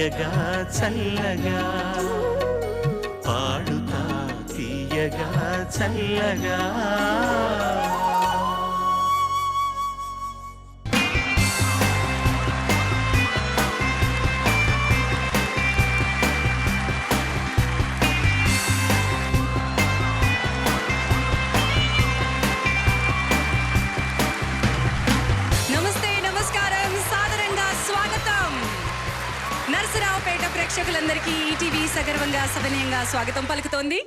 తీయగా చల్లగా పాడుతా తీయగా చల్లగా. నరసరావుపేట ప్రేక్షకులందరికీ ఈటీవీ సగర్వంగా సవినయంగా స్వాగతం పలుకుతోంది.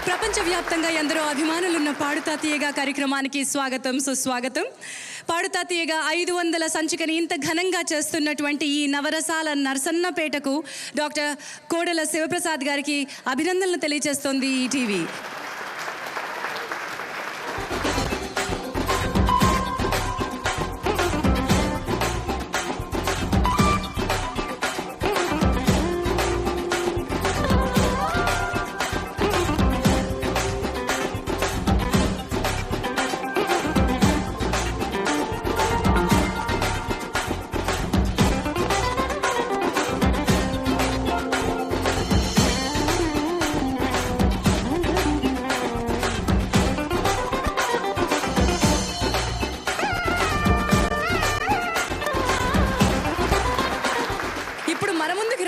ప్రపంచవ్యాప్తంగా ఎందరో అభిమానులున్న పాడుతా తీయగా కార్యక్రమానికి స్వాగతం సుస్వాగతం. పాడుతా తీయగా 500 సంచికని ఇంత ఘనంగా చేస్తున్నటువంటి ఈ నవరసాల నరసన్నపేటకు డాక్టర్ కోడెల శివప్రసాద్ గారికి అభినందనలు తెలియజేస్తోంది ఈటీవీ.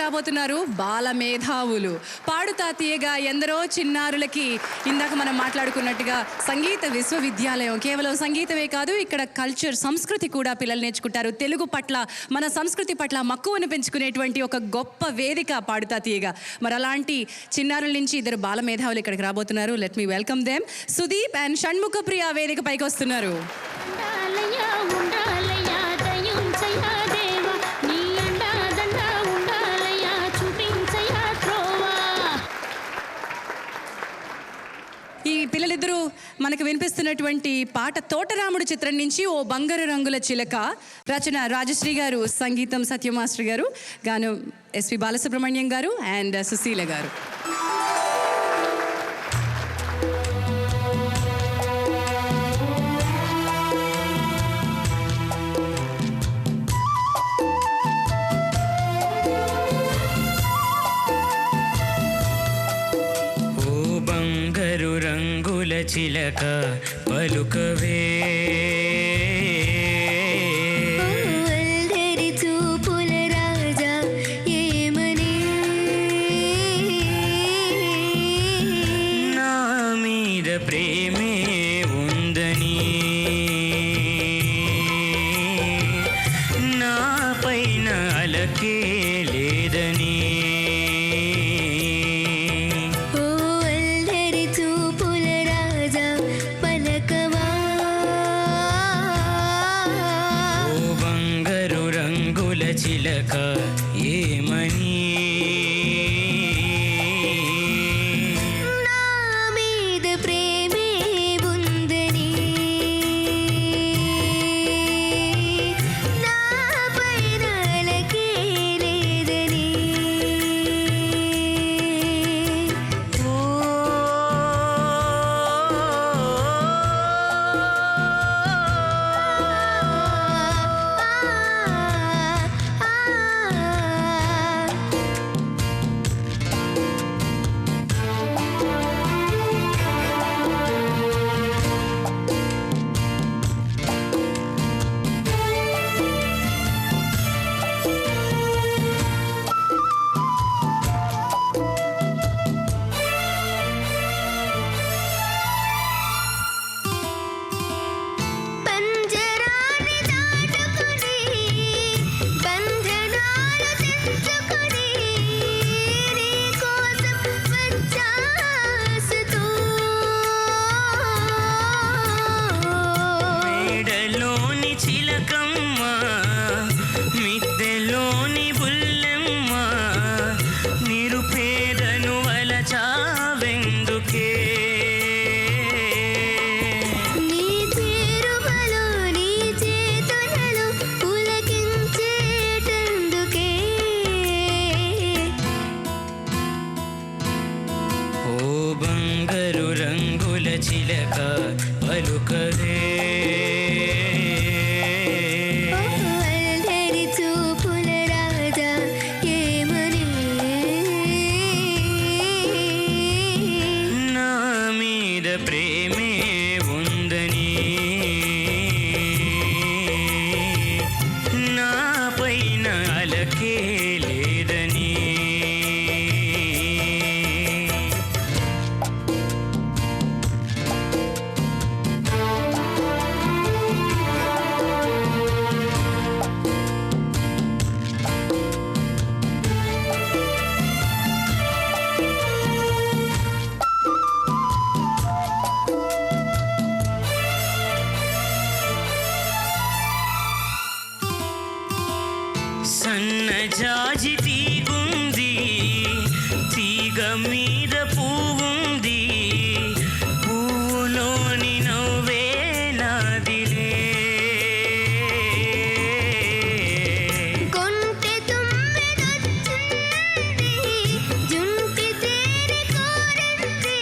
రాబోతున్నారు బాల మేధావులు. పాడుతా తీయగా ఎందరో చిన్నారులకి ఇందాక మనం మాట్లాడుకున్నట్టుగా సంగీత విశ్వవిద్యాలయం కేవలం సంగీతమే కాదు, ఇక్కడ కల్చర్ సంస్కృతి కూడా పిల్లలు నేర్చుకుంటారు. తెలుగు పట్ల మన సంస్కృతి పట్ల మక్కువను పెంచుకునేటువంటి ఒక గొప్ప వేదిక పాడుతా తీయగా. మరి అలాంటి చిన్నారుల నుంచి ఇద్దరు బాల మేధావులు ఇక్కడికి రాబోతున్నారు. Let me welcome them. Sudeep and Shanmukhapriya వేదిక పైకి వస్తున్నారు. ఈ పిల్లలిద్దరూ మనకు వినిపిస్తున్నటువంటి పాట తోటరాముడు చిత్రం నుంచి ఓ బంగారు రంగుల చిలక. రచన రాజశ్రీ గారు, సంగీతం సత్యమాస్టర్ గారు, గానం ఎస్వి బాలసుబ్రహ్మణ్యం గారు అండ్ సుశీల గారు. చిలక పలుకవే చూపుల రాజా ఏమని నా మీద ప్రేమే ఉందని, నా పైన అలకే లేదని, చిలక ఏమని నా మీద ప్రేమే ఉందని, నా పైన అలకే లేదని, జాజి తీగుంది, తీగ మీద పువ్వుంది, పువ్వులోని నవ్వే నాదిలే. కొంటె తుమ్మెదొచ్చింది, జుంటి తేనె కోరింది,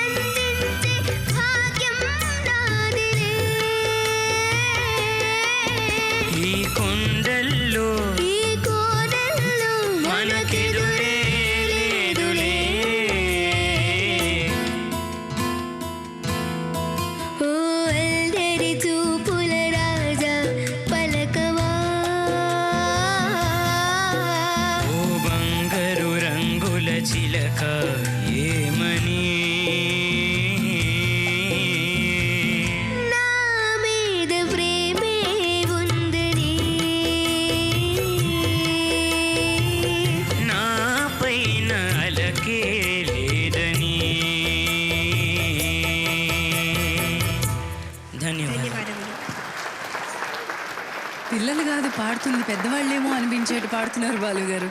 అందించే భాగ్యం నాదిలే. ఈ కొండల్లో ఈ కోడల్లో మనకెదురే లేదులే. ఓ అల్లరి చూపుల రాజా పలకవా, ఓ బంగారు రంగుల చిలక ఏమని. నా మీద ప్రేమే ఉందని, నా పైన అలకే లేదని. ధన్యవాదాలు. పిల్లలు కాదు పాడుతుంది, పెద్దవాళ్ళేమో అనిపించేట్టు పాడుతున్నారు బాలు గారు.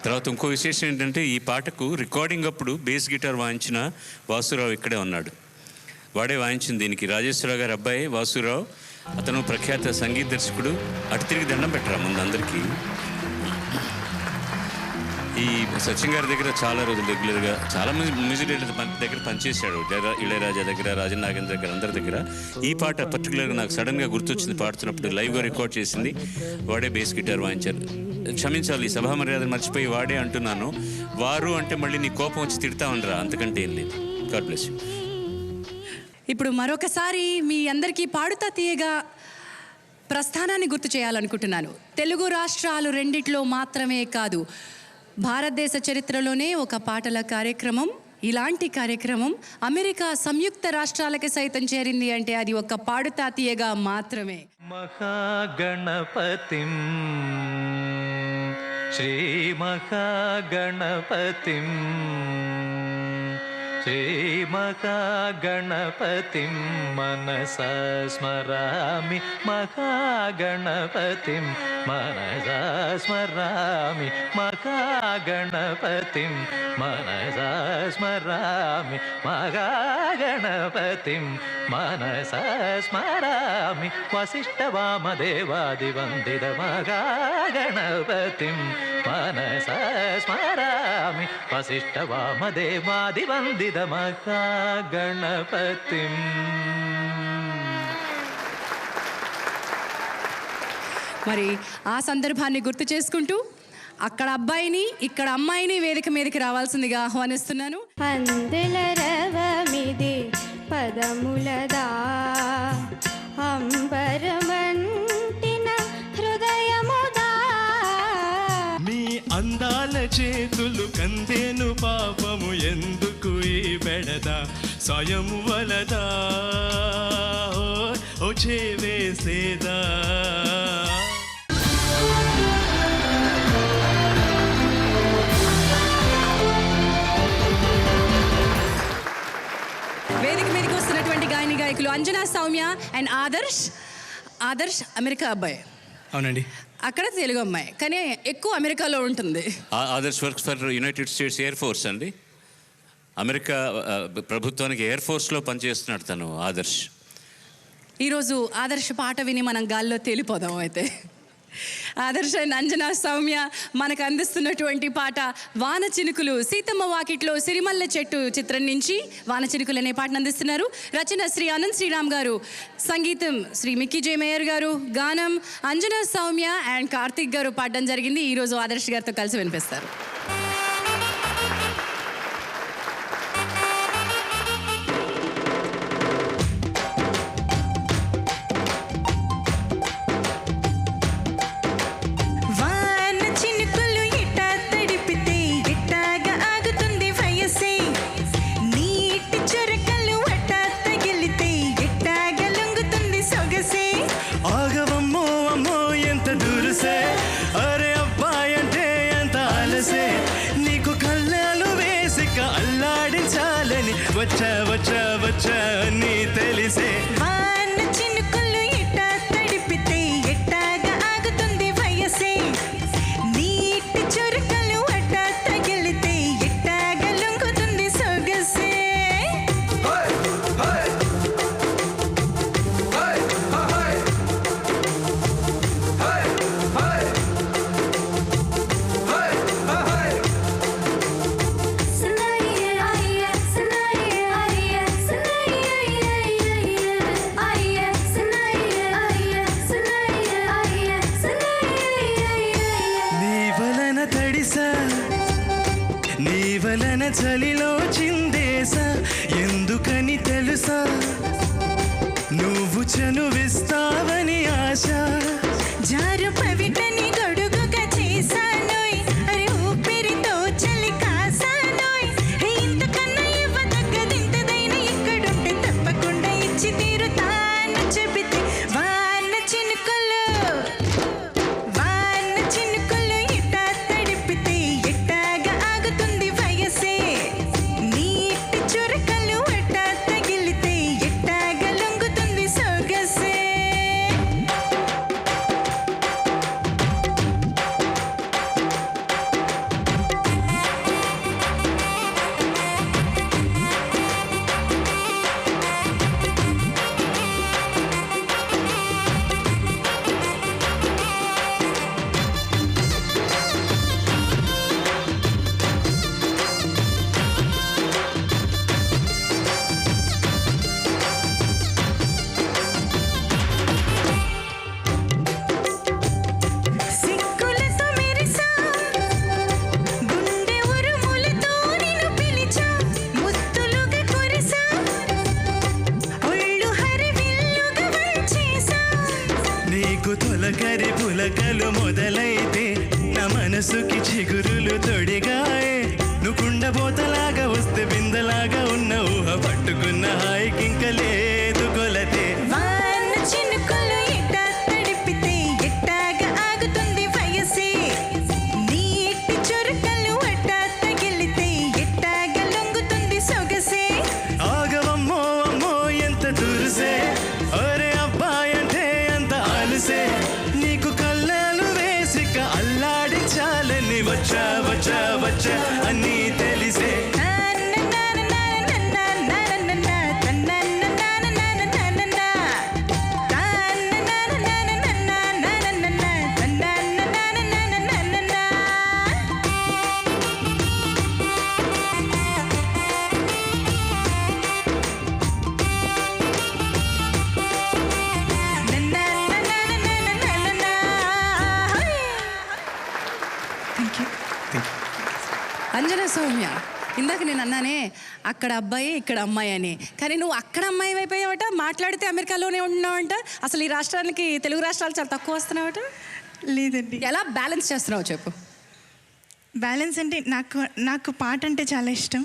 తర్వాత ఇంకో విశేషం ఏంటంటే ఈ పాటకు రికార్డింగ్ అప్పుడు బేస్ గిటార్ వాయించిన వాసురావు ఇక్కడే ఉన్నాడు. వాడే వాయించింది దీనికి. రాజేశ్వరరావు గారి అబ్బాయి వాసురావు, అతను ప్రఖ్యాత సంగీత దర్శకుడు. అటు తిరిగి దండం పెట్టరా ముందు అందరికీ. ఈ సచిన్ గారి దగ్గర చాలా రోజులు రెగ్యులర్గా చాలా మ్యూజిక్ డైరెక్టర్ దగ్గర పనిచేశాడు. ఇళయరాజా దగ్గర, రాజన్ నాగేంద్ర దగ్గర, అందరి దగ్గర. ఈ పాట పర్టికులర్గా నాకు సడన్గా గుర్తొచ్చింది పాడుతున్నప్పుడు. లైవ్గా రికార్డ్ చేసింది వాడే, బేస్ గిటార్ వాయించారు. క్షమించాలి, ఈ సభా మర్యాదలు మర్చిపోయి వాడే అంటున్నాను. వారు అంటే మళ్ళీ నీ కోపం వచ్చి తిడతా ఉండరా, అంతకంటే ఏం లేదు. God bless you. ఇప్పుడు మరొకసారి మీ అందరికీ పాడుతా తీయగా ప్రస్థానాన్ని గుర్తు చేయాలనుకుంటున్నాను. తెలుగు రాష్ట్రాలు రెండిట్లో మాత్రమే కాదు, భారతదేశ చరిత్రలోనే ఒక పాటల కార్యక్రమం, ఇలాంటి కార్యక్రమం అమెరికా సంయుక్త రాష్ట్రాలకి సైతం చేరింది అంటే అది ఒక పాడుతా తీయగా మాత్రమే. మహాగణపతిం శ్రీ మహాగణపతిం శ్రీ మహాగణపతిం మనసా స్మరామి, మహాగణపతిం మనసా స్మరామి, మహాగణపతిం మనసా స్మరామి, మహాగణపతిం మనసా స్మరామి. వసిష్ఠవామదేవాదివందిత మహాగణపతిం మనసా స్మరామి, వసిష్ఠవామదేవాదివందిత మహాగణపతిం. మరి ఆ సందర్భాన్ని గుర్తు చేసుకుంటూ అక్కడ అబ్బాయిని ఇక్కడ అమ్మాయిని వేదిక మీదకి రావాల్సిందిగా ఆహ్వానిస్తున్నాను. అందుల రవమిది పదములదా, అంబరమంటిన హృదయముదా. మీ అందాల చేతులు కందేను పాపము ఎందుకు ఈ బెడద స్వయము వలదా ఓ చేవేసేదా. వేదిక మీదకి వస్తున్నటువంటి గాయని గాయకులు అంజనా సౌమ్య అండ్ ఆదర్శ్. ఆదర్శ్ అమెరికా అబ్బాయి, అవునండి. అక్కడ తెలుగు అమ్మాయి, కానీ ఎక్కువ అమెరికాలో ఉంటుంది. Adarsh works for United States air force అండి. అమెరికా ప్రభుత్వానికి ఎయిర్ ఫోర్స్లో పనిచేస్తున్నాడు తను ఆదర్శ్. ఈరోజు ఆదర్శ పాట విని మనం గాల్లో తేలిపోదాం. అయితే ఆదర్శ అండ్ అంజనా సౌమ్య మనకు అందిస్తున్నటువంటి పాట వాన చినుకులు. సీతమ్మ వాకిట్లో సిరిమల్లె చెట్టు చిత్రం నుంచి వాన చినుకులు అనే పాటను అందిస్తున్నారు. రచన శ్రీ అనంత్ శ్రీరామ్ గారు, సంగీతం శ్రీ మిక్కీ జే మేయర్ గారు, గానం అంజనా సౌమ్య అండ్ కార్తిక్ గారు పాడడం జరిగింది. ఈరోజు ఆదర్శ్ గారితో కలిసి వినిపిస్తారు. ఆగవమ్మో అమ్మో ఎంత దూరుసే, అరే అబ్బాయి అంటే ఎంత ఆలసే. తన చలిలో చిందేసా ఎందుకని తెలుసా నువ్వు చనువిస్తావని ఆశ జారు పవిటని గొడుగుగా చేశానోయ్ అరే ఊపిరితో చలి కాసానోయ్ ఇంతకన్నా ఇవ్వదగ్గదింతదైన ఇక్కడుంటే తప్పకుండా ఇచ్చి తీరుతాను చెబితే వాన చినుకులు ఇట్టా తడిపితే ఎట్టాగా ఆగుతుంది వయసే నీటి చురకలు ఎట్టా తగిలితే ఎట్టాగా లొంగుతుంది సొగసే సిక్కులతో మెరిసా గుండె ఉరుములతో నిన్ను పిలిచా ముత్తులుగా కురిసా ఒళ్ళు హరివిల్లుగా వంచేసా నీకు తొలకరి పులకలు మొదలైతే నా మనసుకి చిగురులు తొడిగాయే నువ్వు కుండబోతలాగా వస్తే బిందలాగా ఉన్న ఊహ పట్టుకున్న హాయికింక లేదు కొలతే వాన చినుకులు ఎట్టా తడిపితే ఎట్టాగా ఆగుతుంది వయసే నీటి చురకలు ఎట్టా తగిలితే ఎట్టాగా లొంగుతుంది సొగసే ఆగవమ్మో అమ్మో ఎంత దురుసే ఒరే అబ్బాయి అంటే అంత ఆలుసే నీకు కళ్ళాలు వేసిక అల్లాడించాలని వచ్చా వచ్చా వచ్చా అన్నీ తెలిసే అంజనా సౌమ్య, ఇందాక నేను అన్నానే అక్కడ అబ్బాయి ఇక్కడ అమ్మాయి అని, కానీ నువ్వు అక్కడ అమ్మాయి అయిపోయావట, మాట్లాడితే అమెరికాలోనే ఉంటున్నావంట, అసలు ఈ రాష్ట్రానికి తెలుగు రాష్ట్రాలు చాలా తక్కువ వస్తున్నావట. లేదండి, ఎలా బ్యాలెన్స్ చేస్తున్నావు చెప్పు. బ్యాలెన్స్ అంటే నాకు పాట అంటే చాలా ఇష్టం.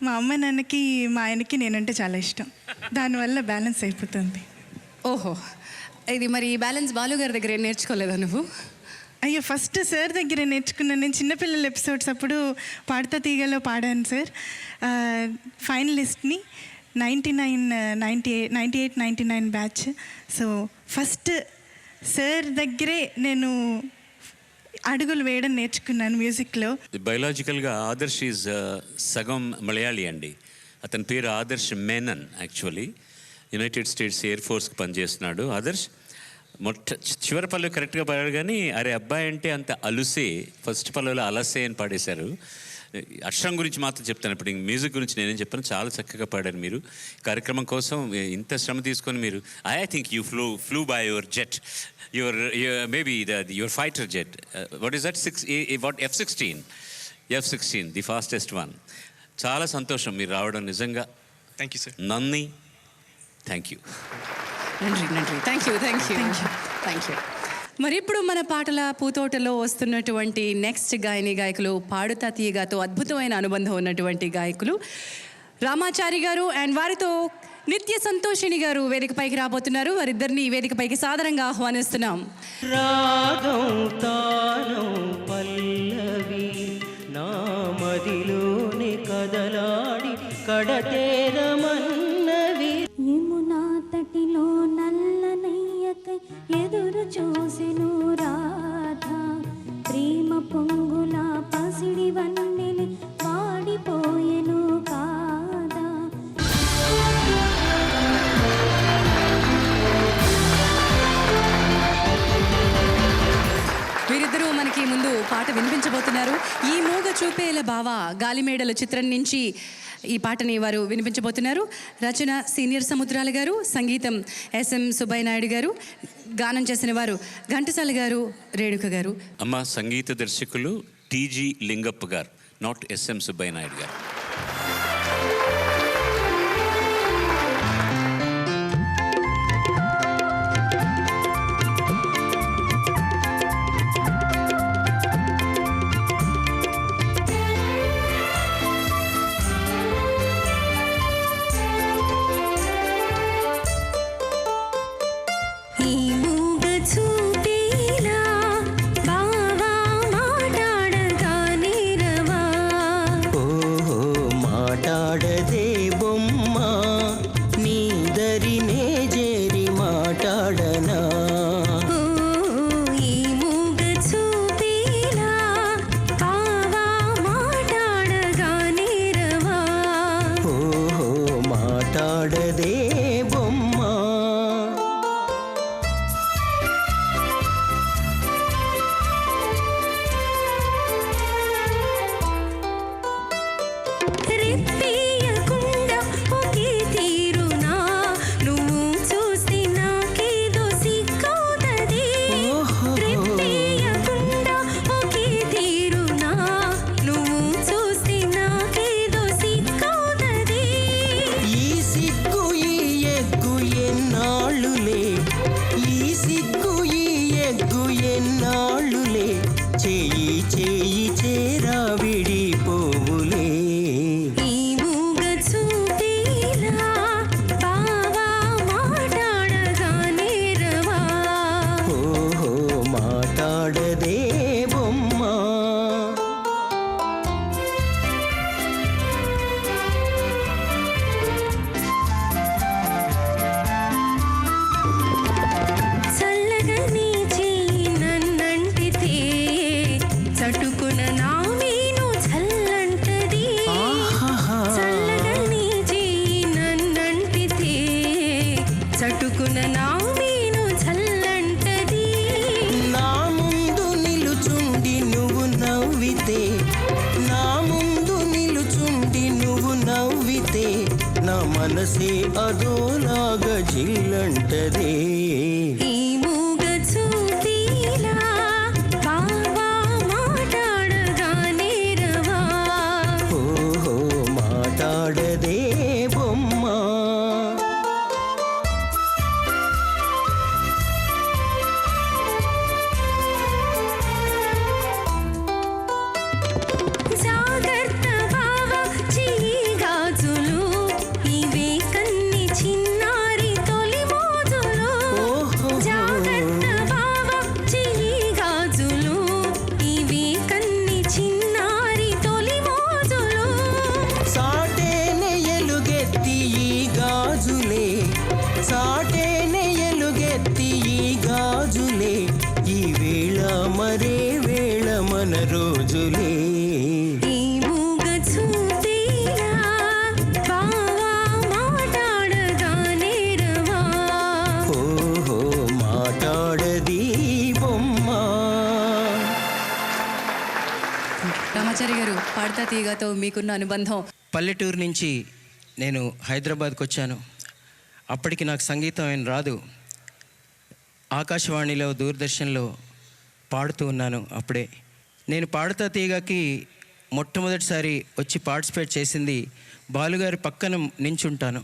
మా అమ్మ నాన్నకి మా ఆయనకి నేనంటే చాలా ఇష్టం. దానివల్ల బ్యాలెన్స్ అయిపోతుంది. ఓహో, ఇది మరి ఈ బ్యాలెన్స్ బాలు గారి దగ్గర ఏం నేర్చుకోలేదా నువ్వు? అయ్యో, ఫస్ట్ సార్ దగ్గర నేర్చుకున్నాను. నేను చిన్నపిల్లల ఎపిసోడ్స్ అప్పుడు పాడతా తీగలో పాడాను సార్. ఫైనలిస్ట్ని 98-99 బ్యాచ్. సో ఫస్ట్ సార్ దగ్గరే నేను అడుగులు వేయడం నేర్చుకున్నాను మ్యూజిక్లో. బయలాజికల్గా ఆదర్శ్ ఈజ్ సగం మలయాళీ అండి. అతని పేరు Adarsh Menon. Actually United States air ఫోర్స్కి పనిచేస్తున్నాడు ఆదర్శ్. చివరి పల్లె కరెక్ట్గా పాడాడు, కానీ అరే అబ్బాయి అంటే అంత అలుసే, ఫస్ట్ పల్లెలో అలసే అని పాడేశారు. అక్షరం గురించి మాత్రం చెప్తాను, ఇప్పుడు మ్యూజిక్ గురించి నేనేం చెప్పాను. చాలా చక్కగా పాడారు మీరు. కార్యక్రమం కోసం ఇంత శ్రమ తీసుకొని మీరు, I think you flew by your jet, maybe your fighter jet. What is that? F-16 the fastest one. చాలా సంతోషం మీరు రావడం, నిజంగా థ్యాంక్ యూ సార్. నన్ని థ్యాంక్ యూ. నன்றి. Thank you. మరి ఇప్పుడు మన పాటల పూతోటలో వస్తున్నటువంటి నెక్స్ట్ గాయకులు పాడుతా తీయగాతో అద్భుతమైన అనుబంధం ఉన్నటువంటి గాయకులు రామాచారి గారు అండ్ వారితో నిత్య సంతోషిణి గారు వేదికపైకి రాబోతున్నారు. వారిద్దరిని వేదికపైకి సాదరంగా ఆహ్వానిస్తున్నాం. రాగం తాను పల్లవి నా మదిలోని కదలాడి కడతేరమన్నవి. యమునా తటిలో నల్లనయ్యకై ఎదురు చూసెను రాధా, ప్రేమ పొంగుల పసిడి వన్నెలి వాడిపోయెను కాదా. వీరిద్దరూ మనకి ముందు పాట వినిపించబోతున్నారు. ఈ మూగ చూపేల బావా గాలిమేడల చిత్రం నుంచి ఈ పాటని వారు వినిపించబోతున్నారు. రచన సీనియర్ సముద్రాల గారు, సంగీతం SM సుబ్బయ్య నాయుడు గారు, గానం చేసిన వారు ఘంటసాల గారు, రేణుక గారు. అమ్మ సంగీత దర్శకులు TG లింగప్ప గారు. నాట్ ఎస్ఎం సుబ్బయ్య నాయుడు గారు. ఈ మూగ చూపేలా బావా మాట్లాడగా నీరవా ఓహో మాట్లాడదే బొమ్మ నీదరినే చేరి మాట్లాడనా ఓ ఈ మూగ చూపేలా బావా మాట్లాడగా నీరవా ఓహో మాట్లాడదే బొమ్మ రెప్పేయకుండా ఒకే తీరునా నువ్వు చూస్తే నాకేదో సిగ్గవుతది రెప్పేయకుండా ఒకే తీరునా నువ్వు చూస్తే నాకేదో సిగ్గవుతది ఈ సిగ్గు ఈ ఎగ్గు ఎన్నాళ్ళులే ఈ సిగ్గు ఈ ఎగ్గు ఎన్నాళ్ళులే చేయి చేయి చేరా విడిపోవులే ఈ మూగ చూపేలా బావా మాట్లాడగా నేరవా ఓహో మాట్లాడదే బొమ్మ చల్లగా నీ చెయ్యి నన్నంటితే చటుకున నా మీను చల్లంటది చల్లగా నీ చెయ్యి నన్నంటితే చటుకున నా మీను చల్లంటది నా ముందు నిలుచుండి నువ్వు నవ్వితే నా ముందు నిలుచుండి నువ్వు నవ్వితే నా మనసే అదోలాగా జిల్లంటదే ఈ మూగ చూపేలా బావా మాట్లాడగా నేరవా ఓహో మాట్లాడదే బొమ్మ జాగ్రత్త బావా చెయ్యి గాజులు ఇవే కన్ని చిన్నారి తొలి మోజులు జాగ్రత్త బావా చెయ్యి గాజులు ఇవే కన్ని చిన్నారి తొలి మోజులు సాటేనే ఎలుగెత్తి ఈ గాజులే సాటేనే ఎలుగెత్తి ఈ గాజులే ఈ వేళ మరే వేళ మన రోజులే ఈ మూగ చూపేలా బావా మాట్లాడగా నేరవా ఓహో మాట్లాడది బొమ్మ రామాచారి గారు, పాడతా తీగతో మీకున్న అనుబంధం. పల్లెటూరు నుంచి నేను హైదరాబాద్కి వచ్చాను. అప్పటికి నాకు సంగీతం ఏం రాదు. ఆకాశవాణిలో దూరదర్శన్లో పాడుతూ ఉన్నాను. అప్పుడే నేను పాడుతా తీగకి మొట్టమొదటిసారి వచ్చి పార్టిసిపేట్ చేసింది బాలుగారి పక్కన నించుంటాను,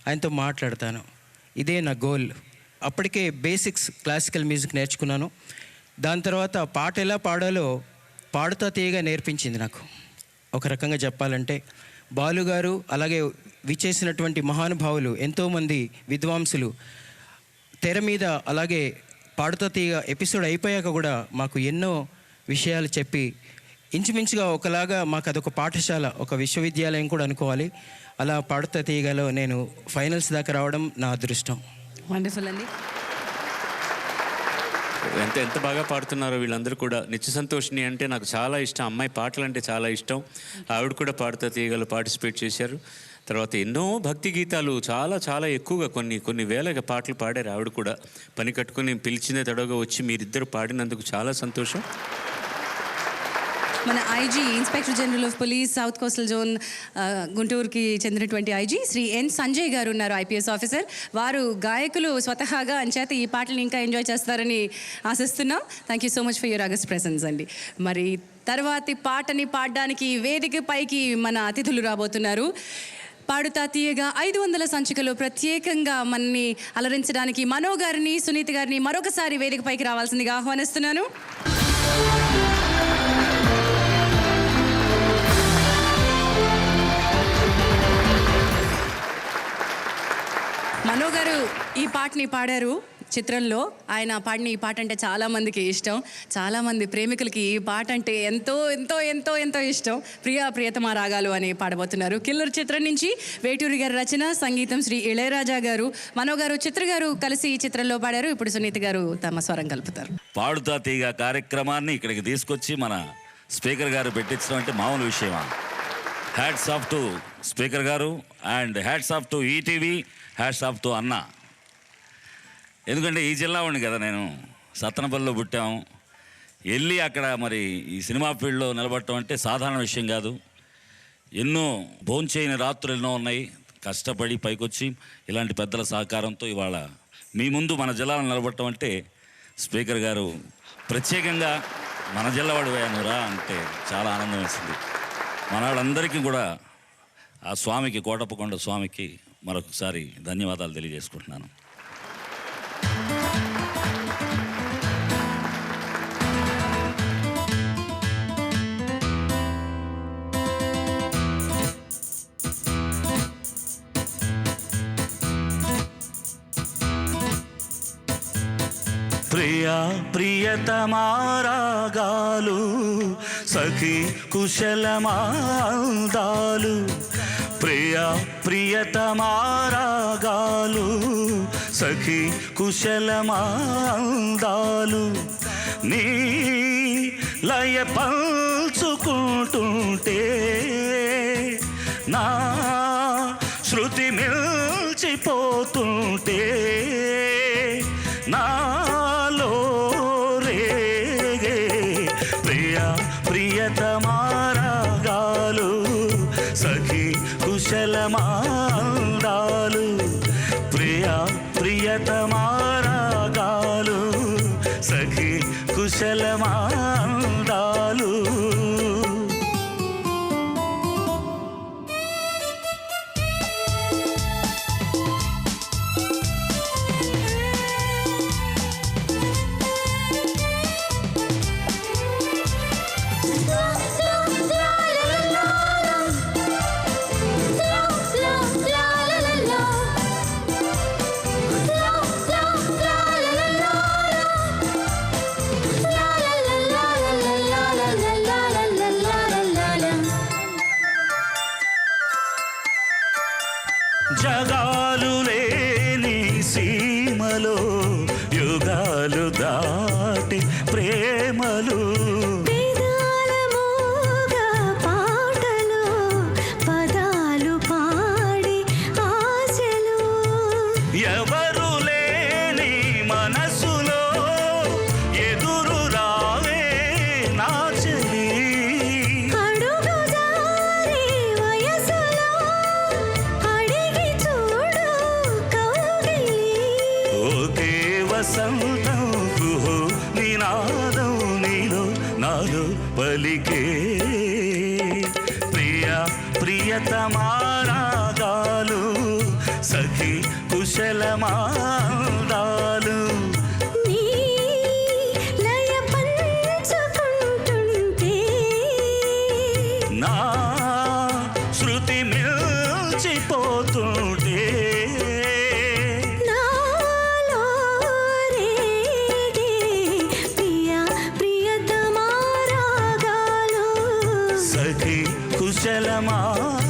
ఆయనతో మాట్లాడతాను. ఇదే నా గోల్. అప్పటికే బేసిక్స్ క్లాసికల్ మ్యూజిక్ నేర్చుకున్నాను. దాని తర్వాత పాట ఎలా పాడాలో పాడుతా తీయగా నేర్పించింది నాకు. ఒక రకంగా చెప్పాలంటే బాలుగారు అలాగే విచ్చేసినటువంటి మహానుభావులు ఎంతోమంది విద్వాంసులు తెర మీద అలాగే పాడుతా తీగ ఎపిసోడ్ అయిపోయాక కూడా మాకు ఎన్నో విషయాలు చెప్పి ఇంచుమించుగా ఒకలాగా మాకు అదొక పాఠశాల, ఒక విశ్వవిద్యాలయం కూడా అనుకోవాలి. అలా పాడుతా తీగలో నేను ఫైనల్స్ దాకా రావడం నా అదృష్టం. వండర్ఫుల్ అండి. ఎంత బాగా పాడుతున్నారో వీళ్ళందరూ కూడా. నిత్య సంతోషిని అంటే నాకు చాలా ఇష్టం, అమ్మాయి పాటలు అంటే చాలా ఇష్టం. ఆవిడ కూడా పాడుతా తీగలు పార్టిసిపేట్ చేశారు. తర్వాత ఎన్నో భక్తి గీతాలు చాలా చాలా ఎక్కువగా కొన్ని వేల పాటలు పాడారు. ఆవిడ కూడా పని కట్టుకుని పిలిచిన తడవగా వచ్చి మీరిద్దరు పాడినందుకు చాలా సంతోషం. మన IG inspector general of police south coastal zone గుంటూరుకి చెందినటువంటి ఐజీ శ్రీ ఎన్ సంజయ్ గారు ఉన్నారు, ఐపీఎస్ ఆఫీసర్. వారు గాయకులు స్వతహాగా, అంచేత ఈ పాటలు ఇంకా ఎంజాయ్ చేస్తారని ఆశిస్తున్నాం. Thank you so much for your August presence అండి. మరి తర్వాతి పాటని పాడడానికి వేదిక పైకి మన అతిథులు రాబోతున్నారు. పాడుతా తీయగా 500 సంచికలో ప్రత్యేకంగా మనని అలరించడానికి మనో గారిని, సునీత గారిని మరొకసారి వేదిక పైకి రావాల్సిందిగా ఆహ్వానిస్తున్నాను. మనో గారు ఈ పాటని పాడారు చిత్రంలో. ఆయన పాడిన ఈ పాట అంటే చాలామందికి ఇష్టం. చాలామంది ప్రేమికులకి ఈ పాట అంటే ఎంతో ఎంతో ఎంతో ఎంతో ఇష్టం. ప్రియతమా రాగాలు అని పాడబోతున్నారు. కిల్లర్ చిత్రం నుంచి వేటూరి గారి రచన, సంగీతం శ్రీ ఇళయరాజా గారు. మనో గారు, చిత్ర గారు కలిసి ఈ చిత్రంలో పాడారు. ఇప్పుడు సునీత గారు తమ స్వరం కలుపుతారు. పాడుతా తీగ కార్యక్రమాన్ని ఇక్కడికి తీసుకొచ్చి మన స్పీకర్ గారు పెట్టించడం అంటే మామూలు విషయమా? హ్యాట్స్ ఆఫ్ టు స్పీకర్ గారు and hats off to ETV, hats off to అన్న. ఎందుకంటే ఈ జిల్లా ఉండి కదా, నేను సత్తనపల్లిలో పుట్టాము. వెళ్ళి అక్కడ మరి ఈ సినిమా ఫీల్డ్లో నిలబడటం అంటే సాధారణ విషయం కాదు. ఎన్నో భోంచేయని రాత్రులు ఎన్నో ఉన్నాయి. కష్టపడి పైకొచ్చి ఇలాంటి పెద్దల సహకారంతో ఇవాళ మీ ముందు మన జిల్లాలో నిలబడటం అంటే, స్పీకర్ గారు ప్రత్యేకంగా మన జిల్లా వాడు వేయనురా అంటే చాలా ఆనందం వేసింది. మన వాళ్ళందరికీ కూడా ఆ స్వామికి, కోటప్పకొండ స్వామికి మరొకసారి ధన్యవాదాలు తెలియజేసుకుంటున్నాను. ప్రియా ప్రియతమారాగాలు, సఖీ కుశలమాందాలు. ప్రియా ప్రియతమారాగాలు, సఖీ కుశలమాందాలు. నీ లయ పంచుకుంటుంటే నా శృతి మిల్చిపోతుంటే, నాలో రేగే ప్రియా ప్రియతమారాగాలు, సఖీ కుశలమాందాలు. ప్రియా ప్రియతమారాగాలు, సఖీ కుశలమాందాలు. జగాలు లేని సీమలో యుగాలు దాటి ప్రేమలు, వేదాల మోగ పాటలు, పదాలు పాడి ఆశలు. ఎవరు లేని మనసులో ఎదురు రావే నా చెలి. అడుగు జారి వయసులో అడిగి చూడు కౌగిలి. ఓకే వసంతం కుహు నినాదం నీలో నాలో పలికే. ప్రియా ప్రియతమారాగాలు, సఖీ కుశలమాందాలు. నీ లయ పంచుకుంటుంటే నా శృతి మిల్చిపోతుంటే, నాలో రేగే ప్రియా ప్రియతమారాగాలు, సఖీ కుశలమాందాలు.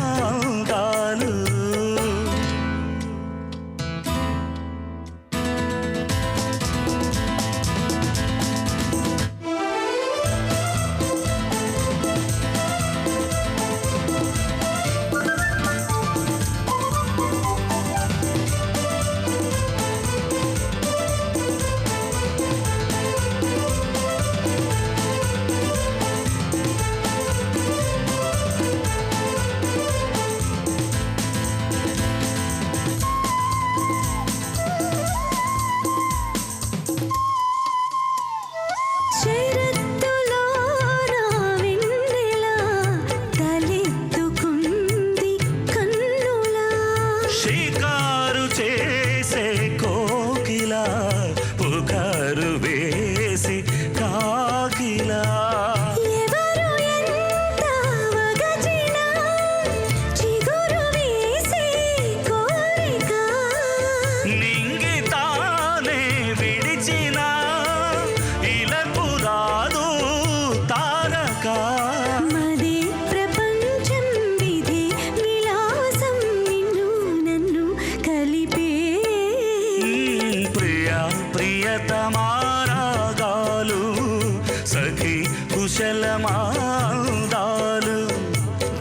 కుశలమాందాలు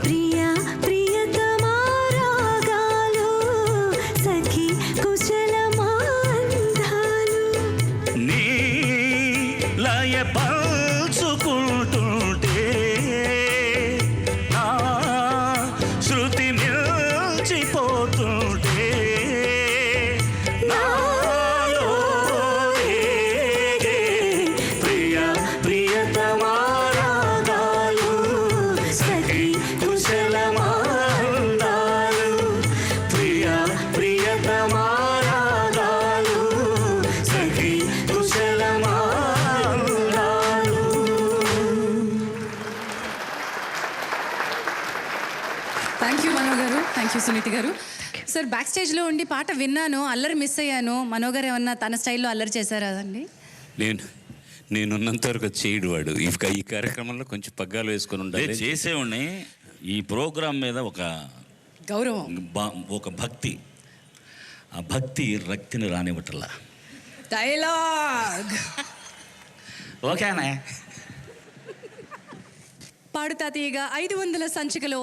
ప్రియ ప్రియతమా రాగాలు సఖి కుశలమాందాలు నీ లయ పంచుకుంటుంటే నా శృతి మిల్చిపోతుంటే నాలో రేగే ప్రియ ప్రియతమా రాగాలు సఖి కుశలమాందాలు ప్రియ ప్రియతమా రాగాలు సఖి కుశలమాందాలు. థ్యాంక్ యూ మనో గారు, థ్యాంక్ యూ సునీతి గారు. సార్ బ్యాక్ స్టేజ్లో ఉండి పాట విన్నాను, అల్లరి మిస్ అయ్యాను. మనో గారు ఏమన్నా తన స్టైల్లో అల్లరి చేశారా అండి? నేనున్నంత వరకు చేయడు వాడు. ఈ కార్యక్రమంలో కొంచెం పగ్గాలు వేసుకొని ఉండాలి. చేసేవాడిని. ఈ ప్రోగ్రాం మీద గౌరవం, ఒక భక్తి, ఆ భక్తి రక్తిని రానివ్వటల్లా. డైలాగ్ ఓకేనా? పాడుతా తీయగా 500 సంచికలో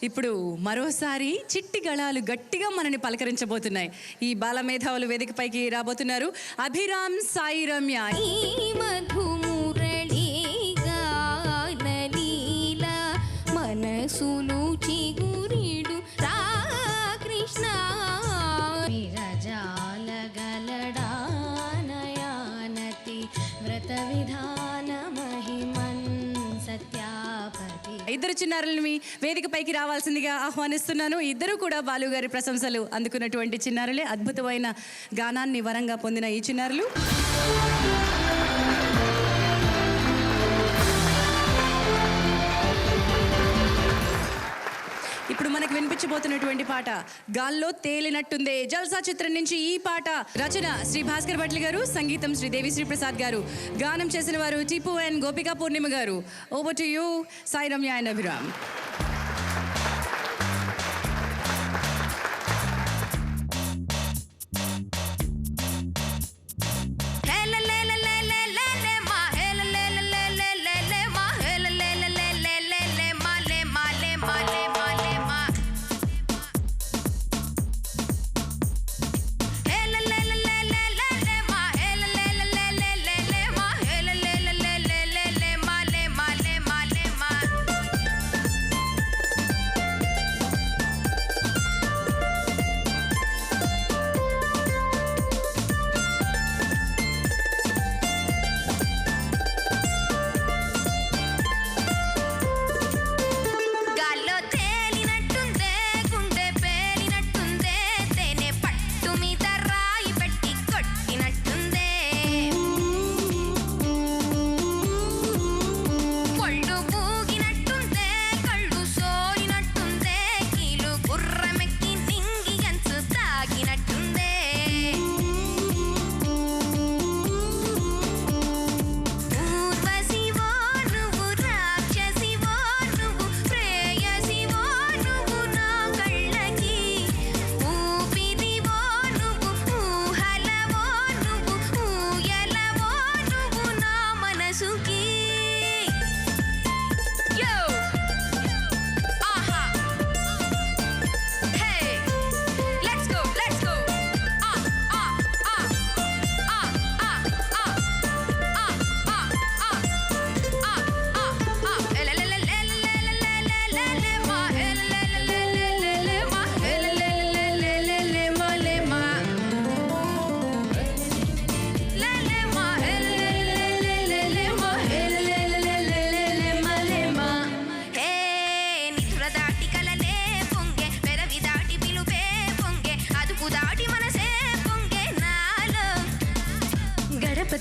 ఇప్పుడు మరోసారి చిట్టి గళాలు గట్టిగా మనని పలకరించబోతున్నాయి. ఈ బాలమేధావులు వేదికపైకి రాబోతున్నారు. అభిరామ్, సాయి రమ్య. ఈ మధుమురళి గానలీల మనసును చిగురిడు రా కృష్ణ విరజాల గలడానయానతి వ్రత విధాన మహిమన్ సత్యాపతి. ఇద్దరు చిన్నారులని వేదికపైకి రావాల్సిందిగా ఆహ్వానిస్తున్నాను. ఇద్దరు కూడా బాలుగారి ప్రశంసలు అందుకున్నటువంటి చిన్నారులే. అద్భుతమైన గానాన్ని వరంగా పొందిన ఈ చిన్నారులు ఇప్పుడు మనకు వినిపించబోతున్నటువంటి పాట గాల్లో తేలినట్టుందే. జల్సా చిత్రం నుంచి ఈ పాట. రచన శ్రీ భాస్కర్ భట్ల గారు, సంగీతం శ్రీ దేవిశ్రీ ప్రసాద్ గారు, గానం చేసిన వారు టిపు అండ్ గోపికా పూర్ణిమ గారు. Over to you Sai Ramya and Abhiram.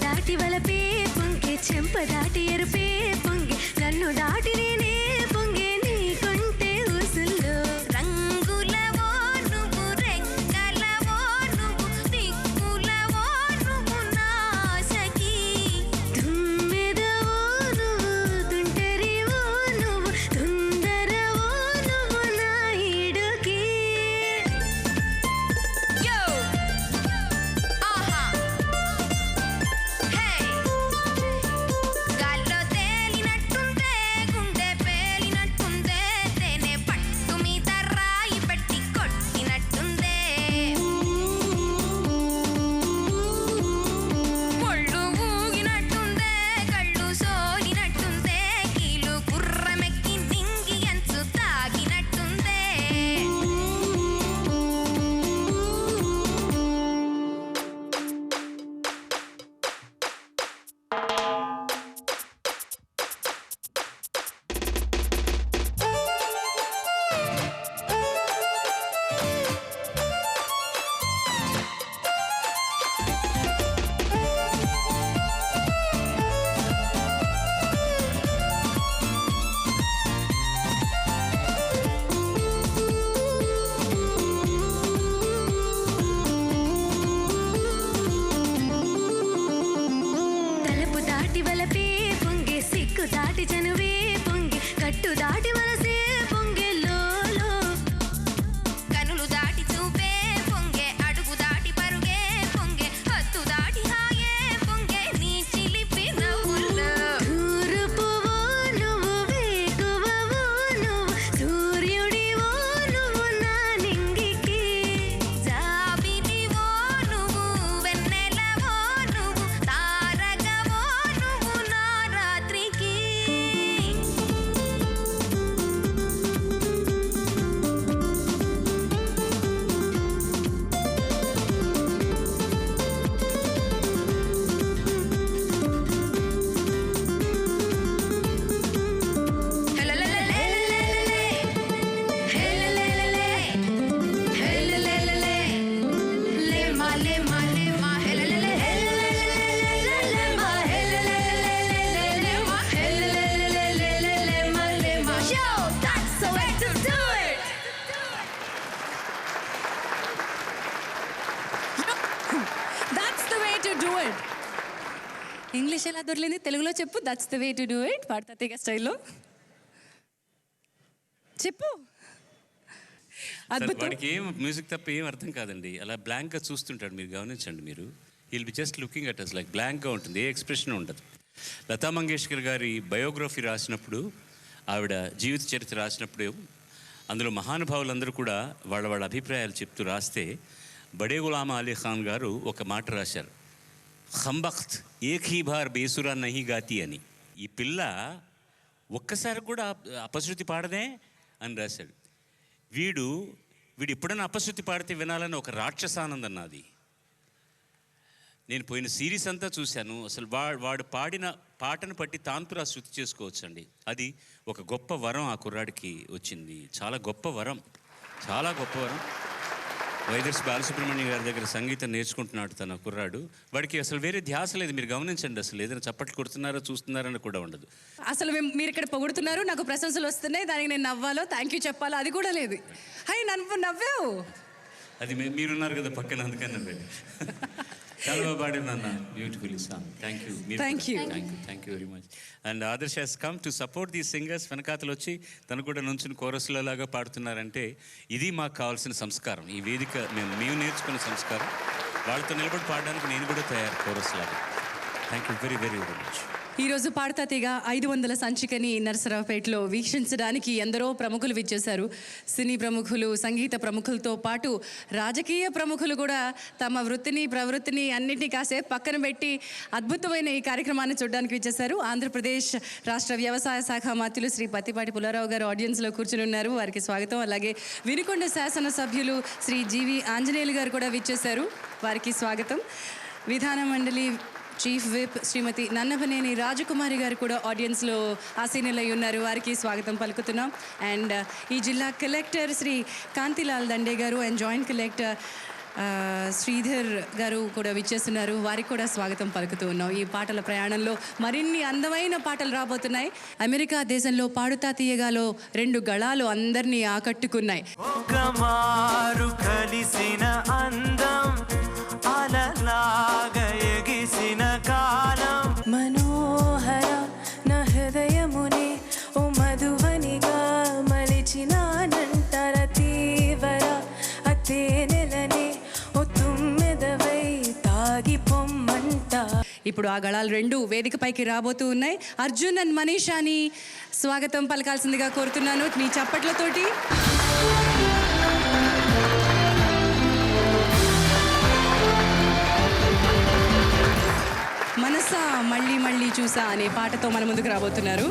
దాటి వలపే పొంగే చెంప దాటి ఎరుపే పొంగే నన్ను దాటి నేనే పొంగే నీ కొంటే ఊసుల్లో రంగులవో నువ్వు రెక్కలవో నువ్వు దిక్కులవో నువ్వు నాసకి తుమ్మెదవో నువ్వు తుంటరివో నువ్వు తుందరవో నువ్వు నా ఇడుకి ఆహా హే గాల్లో తలుపు దాటి వలపే పొంగే సిక్కు దాటి చనువే పొంగే కట్టు దాటి వలసే పొంగే లోలో కనులు దాటి చూపే పొంగే అడుగు దాటి పరుగే పొంగే హత్తు దాటి హాయే పొంగే నీ చిలిపి నవ్వుల్లో తూర్పువో నువ్వు వేకువవో నువ్వు సూర్యుడివో నువ్వు నా నింగికి జాబిలివో నువ్వు వెన్నెలవో నువ్వు తారకవో నువ్వు నా రాత్రికి that's the way to do it. English ఎలా దొరికింది, తెలుగులో చెప్పు. That's the way to do it పాడతా తీగ స్టైల్లో చెప్పు. అద్భుతం. వాడికి ఏం మ్యూజిక్ తప్ప ఏం అర్థం కాదండి. అలా బ్లాంక్గా చూస్తుంటాడు, మీరు గమనించండి. మీరు will be just looking at us like బ్లాంక్గా ఉంటుంది, ఏ ఎక్స్ప్రెషన్ ఉండదు. లతా మంగేష్కర్ గారి బయోగ్రఫీ రాసినప్పుడు, ఆవిడ జీవిత చరిత్ర రాసినప్పుడు, అందులో మహానుభావులందరూ కూడా వాళ్ళ వాళ్ళ అభిప్రాయాలు చెప్తూ రాస్తే బడే గులాం అలీ ఖాన్ గారు ఒక మాట రాశారు, ఖంబఖ్త్ ఏక్ హీ బార్ బేసురా నహీ గాతి అని. ఈ పిల్ల ఒక్కసారి కూడా అపశృతి పాడదే అని రాశాడు. వీడు ఎప్పుడైనా అపశృతి పాడితే వినాలని ఒక రాక్షసానందం నాది. నేను పోయిన సిరీస్ అంతా చూశాను. అసలు వాడు పాడిన పాటను బట్టి తాంతురా శృతి చేసుకోవచ్చు అండి. అది ఒక గొప్ప వరం ఆ కుర్రాడికి వచ్చింది. చాలా గొప్ప వరం, చాలా గొప్ప వరం. వైదర్స్ బాలసుబ్రహ్మణ్యం గారి దగ్గర సంగీతం నేర్చుకుంటున్నాడు తన కుర్రాడు. వాడికి అసలు వేరే ధ్యాస లేదు. మీరు గమనించండి, అసలు ఏదైనా చప్పట్లు కొడుతున్నారో చూస్తున్నారని కూడా ఉండదు. అసలు మీరు ఇక్కడ పొగుడుతున్నారు, నాకు ప్రశంసలు వస్తున్నాయి, దానికి నేను నవ్వాలో థ్యాంక్ యూ చెప్పాలో అది కూడా లేదు. హై నవ్వావు. అది మీరున్నారు కదా పక్కన, అందుకని నవ్వండి. చాలా బాగా పాడింది అన్న, beautiful song. Thank you, Thank you. Thank you very much. And Adarsh has come to support these singers. వెనకాతలు వచ్చి తను కూడా నుంచుని కోరస్లో లాగా పాడుతున్నారంటే ఇది మాకు కావాల్సిన సంస్కారం. ఈ వేదిక మేము నేర్చుకున్న సంస్కారం. వాళ్ళతో నిలబడి పాడడానికి నేను కూడా తయారు కోరస్ లాగా. Thank you very very very much. ఈరోజు పాడతా తీగ 500 సంచికని నరసరావుపేటలో వీక్షించడానికి ఎందరో ప్రముఖులు విచ్చేశారు. సినీ ప్రముఖులు, సంగీత ప్రముఖులతో పాటు రాజకీయ ప్రముఖులు కూడా తమ వృత్తిని ప్రవృత్తిని అన్నింటినీ కాసేపు పక్కన పెట్టి అద్భుతమైన ఈ కార్యక్రమాన్ని చూడడానికి విచ్చేశారు. ఆంధ్రప్రదేశ్ రాష్ట్ర వ్యవసాయ శాఖ మంత్రులు శ్రీ పత్తిపాటి పుల్లారావు గారు ఆడియన్స్లో కూర్చుని ఉన్నారు, వారికి స్వాగతం. అలాగే వినుకొండ శాసనసభ్యులు శ్రీ జీవి ఆంజనేయులు గారు కూడా విచ్చేశారు, వారికి స్వాగతం. విధాన మండలి చీఫ్ విప్ శ్రీమతి నన్నపనేని రాజకుమారి గారు కూడా ఆడియన్స్లో ఆసీనులై ఉన్నారు, వారికి స్వాగతం పలుకుతున్నాం. అండ్ ఈ జిల్లా కలెక్టర్ శ్రీ కాంతిలాల్ దండే గారు అండ్ జాయింట్ కలెక్టర్ శ్రీధర్ గారు కూడా విచ్చేస్తున్నారు, వారికి కూడా స్వాగతం పలుకుతూ ఉన్నాం. ఈ పాటల ప్రయాణంలో మరిన్ని అందమైన పాటలు రాబోతున్నాయి. అమెరికా దేశంలో పాడుతా తీయగాలో 2 గళాలు అందరినీ ఆకట్టుకున్నాయి. ఒకమారు కలిసిన అందం అలలాగ ఎగిసిన కాలం మనోహర నా హృదయమునే ఓ మధువనిగా మలిచినానంటర తీవర అతే నెలనే ఓ తుమ్మెదవై తాగి పొమ్మంట. ఇప్పుడు ఆ గళాలు 2 వేదికపైకి రాబోతూ ఉన్నాయి. అర్జున్ అండ్ మనీషాని స్వాగతం పలకాల్సిందిగా కోరుతున్నాను మీ చప్పట్లతోటి. మనసా మళ్ళీ మళ్ళీ చూసా అనే పాటతో మన ముందుకు రాబోతున్నారు.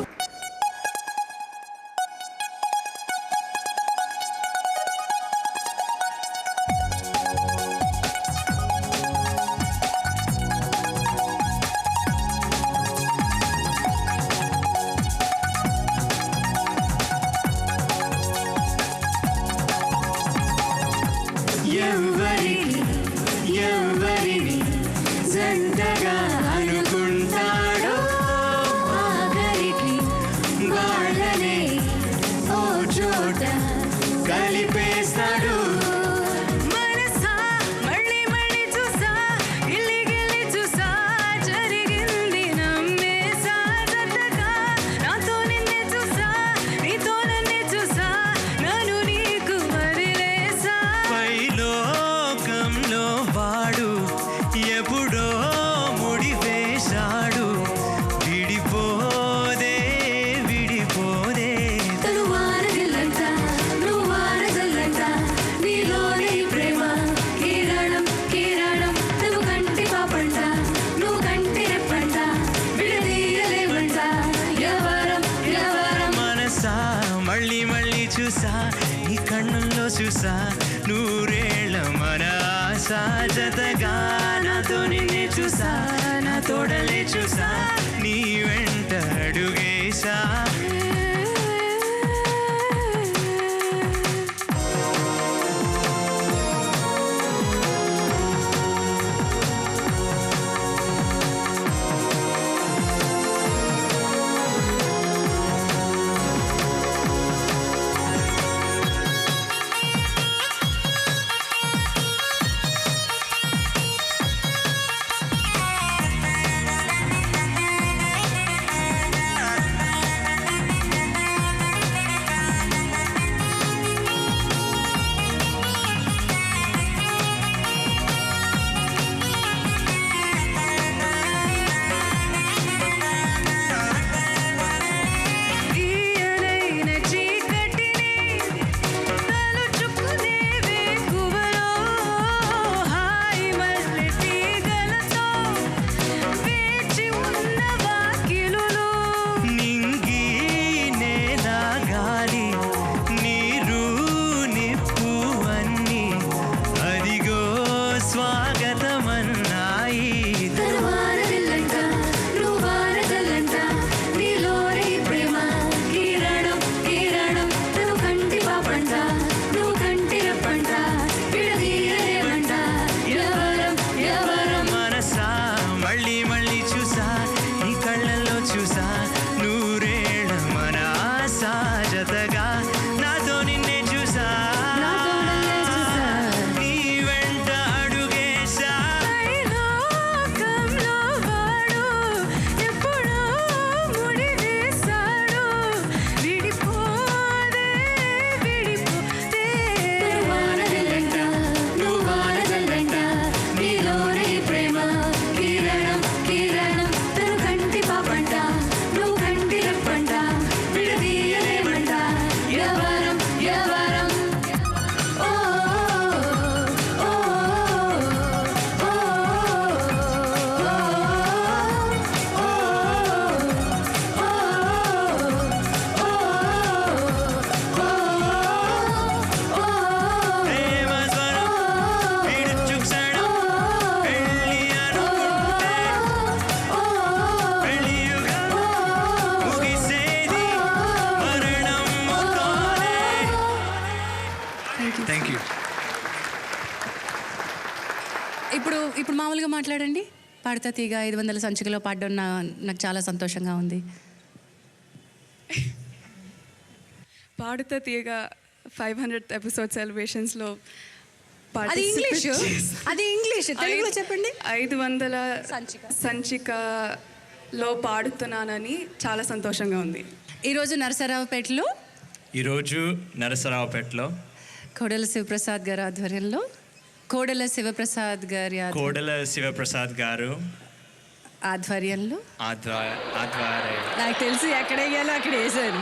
ఎవరిని జంటగా అనుకుంటాడో ఆగరికి చూసా నూరేళ్ళ మన ఆశ జతగా నాతో నిన్నే చూసా నా తోడలే చూసా నీ వెంట అడుగేశా ఇప్పుడు మామూలుగా మాట్లాడండి. పాడతా తీగ 500 సంచికలో పాడడం నాకు చాలా సంతోషంగా ఉంది. పాడతా తీగ 500th ఎపిసోడ్ సెలబ్రేషన్స్లో అది ఇంగ్లీష్ తెలుగులో చెప్పండి. 500 సంచికలో పాడుతున్నానని చాలా సంతోషంగా ఉంది. ఈరోజు నరసరావుపేటలో కోడెల శివప్రసాద్ గారు ఆధ్వర్యంలో నాకు తెలిసి ఎక్కడ వేయాలో అక్కడ వేసాను.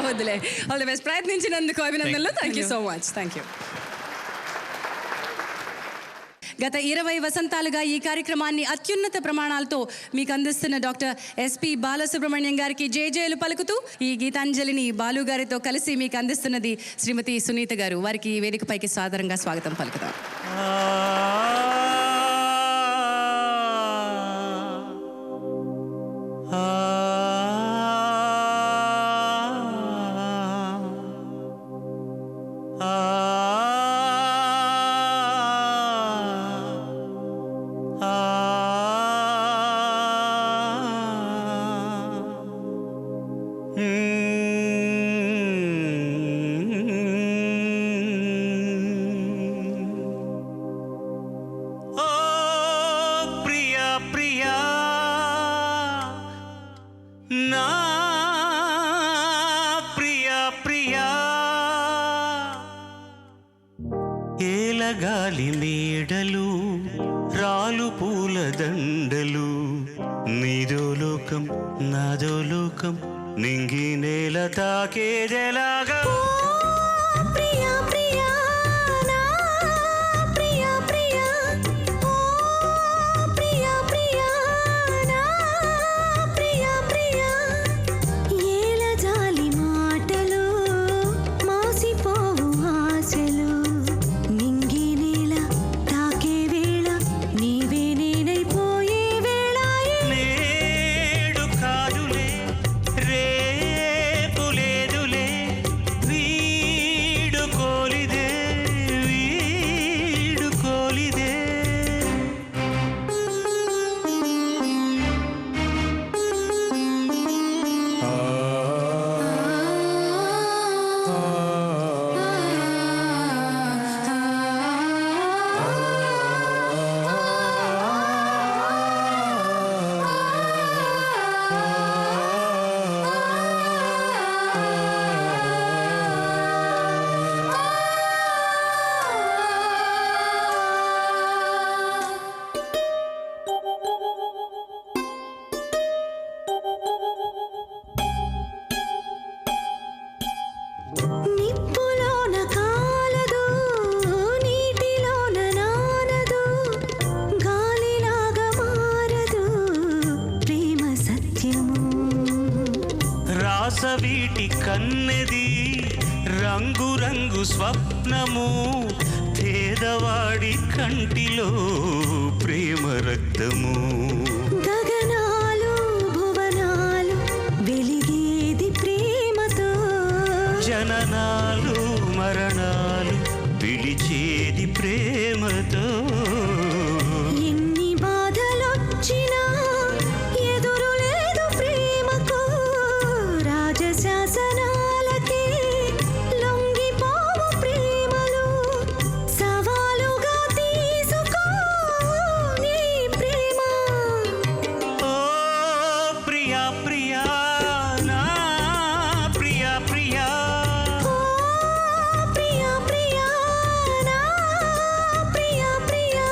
వదిలే. All the best. ప్రయత్నించినందుకు అభినందనలు. Thank you so much. Thank you. గత 20 వసంతాలుగా ఈ కార్యక్రమాన్ని అత్యున్నత ప్రమాణాలతో మీకు అందిస్తున్న డాక్టర్ ఎస్పి బాలసుబ్రహ్మణ్యం గారికి జేజేలు పలుకుతూ ఈ గీతాంజలిని బాలు గారితో కలిసి మీకు అందిస్తున్నది శ్రీమతి సునీత గారు. వారికి వేదికపైకి సాదరంగా స్వాగతం పలుకుతాం. గాలి మేడలు రాలు పూల దండలు నీదో లోకం నాదో లోకం నింగి నేల తాకేదెలాగా ఏల జాలి మాటలు మాసిపోవు నిప్పులోన కాలదు, నీటిలోన నానదు, గాలిలాగా మారదు ప్రేమ సత్యము. రాసవీటి కన్నెది రంగు రంగు స్వప్నము, పేదవాడి కంటిలో ప్రేమ రక్తము. గగనాలు భువనాలు వెలిగేది ప్రేమతో, జననాలు మరణాలు పిలిచేది ప్రేమతో. ఎన్ని బాధలొచ్చినా ఎదురు లేదు ప్రేమకు, రాజశాసనాలకే లొంగిపోవు ప్రేమలు, సవాలుగా తీసుకో నీ ప్రేమ. ఓ ప్రియా ప్రియా నా ప్రియా ప్రియా, ఓ ప్రియా ప్రియా నా ప్రియా ప్రియా.